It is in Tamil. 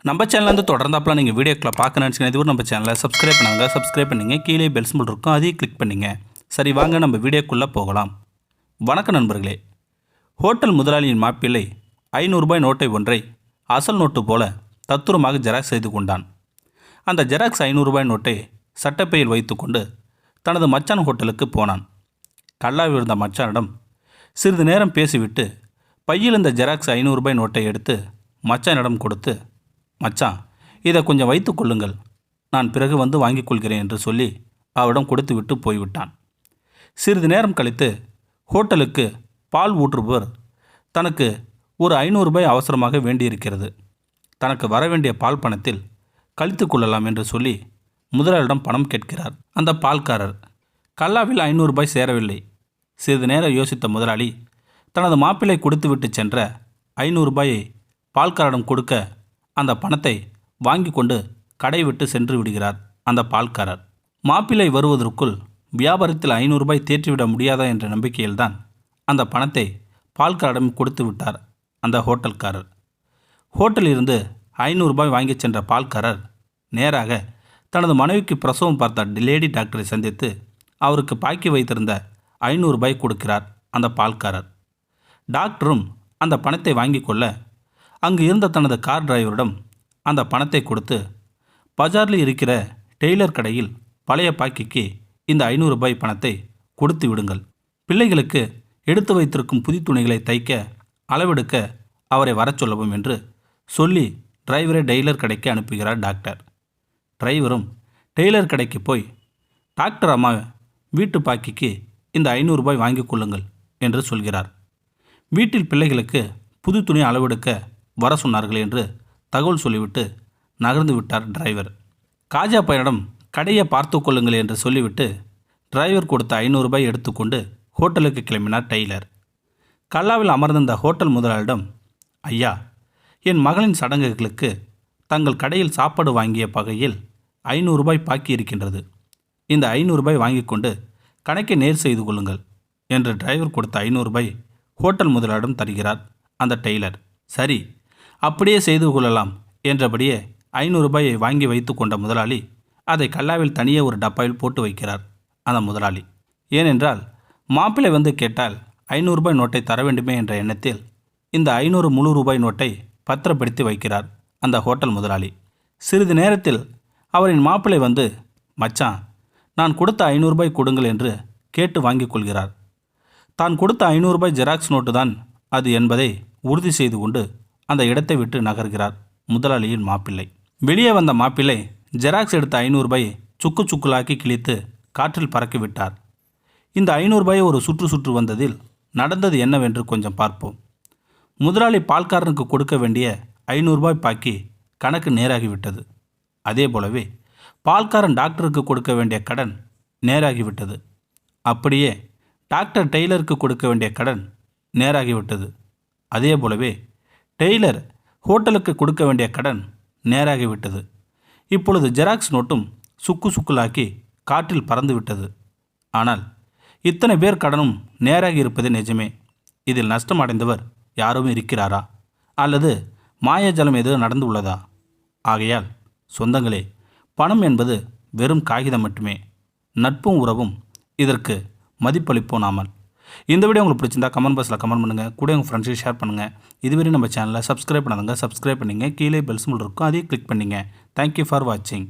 நம்ம சேனல்லேருந்து தொடர்ந்தாப்பெல்லாம் நீங்கள் வீடியோக்களை பார்க்க நினச்சிங்கன்னா இதுவும் நம்ம சேனலை சப்ஸ்கிரைப் பண்ணிங்க கீழே பெல் சிம்பிள் இருக்கும் அதையும் கிளிக் பண்ணிங்க. சரி வாங்க நம்ம வீடியோக்குள்ளே போகலாம். வணக்கம் நண்பர்களே. ஹோட்டல் முதலாளியின் மாப்பிள்ளை 500 ரூபாய் நோட்டை ஒன்றை அசல் நோட்டு போல தத்துரமாக ஜெராக்ஸ் செய்து கொண்டான். அந்த ஜெராக்ஸ் 500 ரூபாய் நோட்டை சட்டப்பையில் வைத்துக்கொண்டு தனது மச்சான் ஹோட்டலுக்கு போனான். கல்லாவில் இருந்த மச்சானிடம் சிறிது நேரம் பேசிவிட்டு பையில் இந்த ஜெராக்ஸ் 500 ரூபாய் நோட்டை எடுத்து மச்சானிடம் கொடுத்து, மச்சான் இதை கொஞ்சம் வைத்து கொள்ளுங்கள், நான் பிறகு வந்து வாங்கிக் கொள்கிறேன் என்று சொல்லி அவரிடம் கொடுத்து விட்டு போய்விட்டான். சிறிது நேரம் கழித்து ஹோட்டலுக்கு பால் ஊற்றுபவர் தனக்கு ஒரு 500 ரூபாய் அவசரமாக வேண்டியிருக்கிறது, தனக்கு வரவேண்டிய பால் பணத்தில் கழித்து கொள்ளலாம் என்று சொல்லி முதலாளியிடம் பணம் கேட்கிறார். அந்த பால்காரர் கல்லாவில் 500 ரூபாய் சேரவில்லை. சிறிது நேரம் யோசித்த முதலாளி தனது மாப்பிள்ளை கொடுத்துவிட்டு சென்ற 500 ரூபாயை பால்காரரிடம் கொடுக்க அந்த பணத்தை வாங்கி கொண்டு கடை விட்டு சென்று விடுகிறார். அந்த பால்காரர் மாப்பிள்ளை வருவதற்குள் வியாபாரத்தில் 500 ரூபாய் தேற்றிவிட முடியாதா என்ற நம்பிக்கையில்தான் அந்த பணத்தை பால்காரரிடம் கொடுத்து விட்டார் அந்த ஹோட்டல்காரர். ஹோட்டலில் இருந்து 500 ரூபாய் வாங்கி சென்ற பால்காரர் நேராக தனது மனைவிக்கு பிரசவம் பார்த்த லேடி டாக்டரை சந்தித்து அவருக்கு பாக்கி வைத்திருந்த 500 ரூபாய் கொடுக்கிறார் அந்த பால்காரர். டாக்டரும் அந்த பணத்தை வாங்கி கொள்ள அங்கு இருந்த தனது கார் டிரைவரிடம் அந்த பணத்தை கொடுத்து, பஜாரில் இருக்கிற டெய்லர் கடையில் பழைய பாக்கிக்கு இந்த 500 ரூபாய் பணத்தை கொடுத்து விடுங்கள், பிள்ளைகளுக்கு எடுத்து வைத்திருக்கும் புது துணிகளை தைக்க அளவெடுக்க அவரை வரச் சொல்லவும் என்று சொல்லி டிரைவரை டெய்லர் கடைக்கு அனுப்புகிறார் டாக்டர். டிரைவரும் டெய்லர் கடைக்கு போய், டாக்டர் அம்மா வீட்டு பாக்கிக்கு இந்த 500 ரூபாய் வாங்கி கொள்ளுங்கள் என்று சொல்கிறார். வீட்டில் பிள்ளைகளுக்கு புது துணி அளவெடுக்க வர சொன்னார்கள் என்று தகவல் சொல்லிவிட்டு நகர்ந்து விட்டார் டிரைவர். காஜா பையனிடம் கடையை பார்த்து கொள்ளுங்கள் என்று சொல்லிவிட்டு டிரைவர் கொடுத்த 500 ரூபாய் எடுத்துக்கொண்டு ஹோட்டலுக்கு கிளம்பினார் டெய்லர். கல்லாவில் அமர்ந்திருந்த ஹோட்டல் முதலாளியிடம், ஐயா, என் மகளின் சடங்குகளுக்கு தங்கள் கடையில் சாப்பாடு வாங்கிய பகையில் 500 ரூபாய் பாக்கி இருக்கின்றது, இந்த 500 ரூபாய் வாங்கி கொண்டு கணக்கை நேர் செய்து கொள்ளுங்கள் என்று டிரைவர் கொடுத்த 500 ரூபாய் ஹோட்டல் முதலாளியிடம் தருகிறார் அந்த டெய்லர். சரி, அப்படியே செய்து கொள்ளலாம் என்றபடியே 500 ரூபாயை வாங்கி வைத்து கொண்ட முதலாளி அதை கல்லாவில் தனியே ஒரு டப்பாவில் போட்டு வைக்கிறார் அந்த முதலாளி. ஏனென்றால் மாப்பிள்ளை வந்து கேட்டால் 500 ரூபாய் நோட்டை தர வேண்டுமே என்ற எண்ணத்தில் இந்த 500 முழு ரூபாய் நோட்டை பத்திரப்படுத்தி வைக்கிறார் அந்த ஹோட்டல் முதலாளி. சிறிது நேரத்தில் அவரின் மாப்பிள்ளை வந்து, மச்சான் நான் கொடுத்த 500 ரூபாய் கொடுங்கள் என்று கேட்டு வாங்கி கொள்கிறார். தான் கொடுத்த 500 ரூபாய் ஜெராக்ஸ் நோட்டு தான் அது என்பதை உறுதி செய்து கொண்டு அந்த இடத்தை விட்டு நகர்கிறார் முதலாளியின் மாப்பிள்ளை. வெளியே வந்த மாப்பிள்ளை ஜெராக்ஸ் எடுத்த 500 ரூபாயை சுக்கு சுக்குலாக்கி கிழித்து காற்றில் பறக்கிவிட்டார். இந்த 500 ரூபாயை ஒரு சுற்று வந்ததில் நடந்தது என்னவென்று கொஞ்சம் பார்ப்போம். முதலாளி பால்காரனுக்கு கொடுக்க வேண்டிய 500 ரூபாய் பாக்கி கணக்கு நேராகிவிட்டது. அதே போலவே பால்காரன் டாக்டருக்கு கொடுக்க வேண்டிய கடன் நேராகிவிட்டது. அப்படியே டாக்டர் டெய்லருக்கு கொடுக்க வேண்டிய கடன் நேராகிவிட்டது. அதே போலவே டெய்லர் ஹோட்டலுக்கு கொடுக்க வேண்டிய கடன் நேராகிவிட்டது. இப்பொழுது ஜெராக்ஸ் நோட்டும் சுக்குலாக்கி காற்றில் பறந்து விட்டது. ஆனால் இத்தனை பேர் கடனும் நேராகி இருப்பது நிஜமே. இதில் நஷ்டம் அடைந்தவர் யாரும் இருக்கிறாரா அல்லது மாயாஜலம் எதுவும் நடந்து உள்ளதா? ஆகையால் சொந்தங்களே, பணம் என்பது வெறும் காகிதம் மட்டுமே. நட்பும் உறவும் இதற்கு மதிப்பளிப்போம் நாமல். இந்த வீடியோ உங்களுக்கு பிடிச்சிருந்தா கமெண்ட் பாக்ஸில் கமெண்ட் பண்ணுங்கள், கூட உங்கள் ஃப்ரெண்ட்ஸுக்கு ஷேர் பண்ணுங்கள். இதுவரை நம்ம சேனலை சப்ஸ்கிரைப் பண்ணுங்க, கீழே பெல் சிம்பிள் இருக்கும், அதையும் கிளிக் பண்ணிங்க. தேங்க்யூ ஃபார் வாட்சிங்.